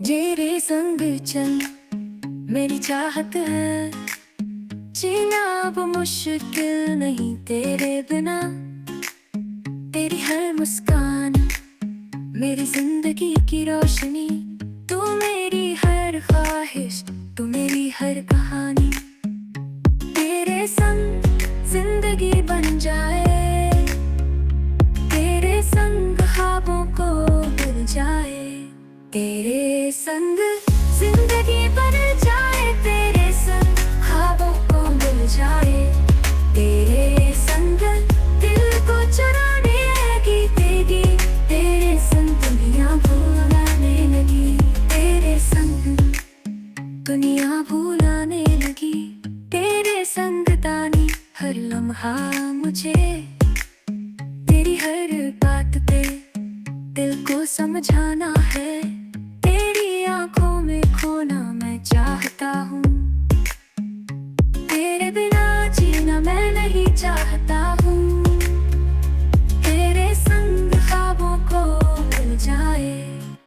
तेरे संग चल मेरी चाहत है, जीना अब मुश्किल नहीं तेरे बिना। तेरी हर मुस्कान मेरी जिंदगी की रोशनी, तू मेरी हर ख्वाहिश, तू मेरी हर कहानी। तेरे संग जिंदगी बन जाए, तेरे संग ख्वाबों को मिल जाए। तेरे संग जिंदगी बन जाए, तेरे संग ख्वाबों को मिल जाए। तेरे संग दिल को चुराने लगी तेरी, तेरे संग दुनिया भुलाने लगी। तेरे संग दुनिया भुलाने लगी, तेरे संग तानी हर लम्हा मुझे। तेरी हर बात पे दिल को समझाना है, तेरी आंखों में खोना मैं चाहता हूँ। तेरे बिना जीना मैं नहीं चाहता।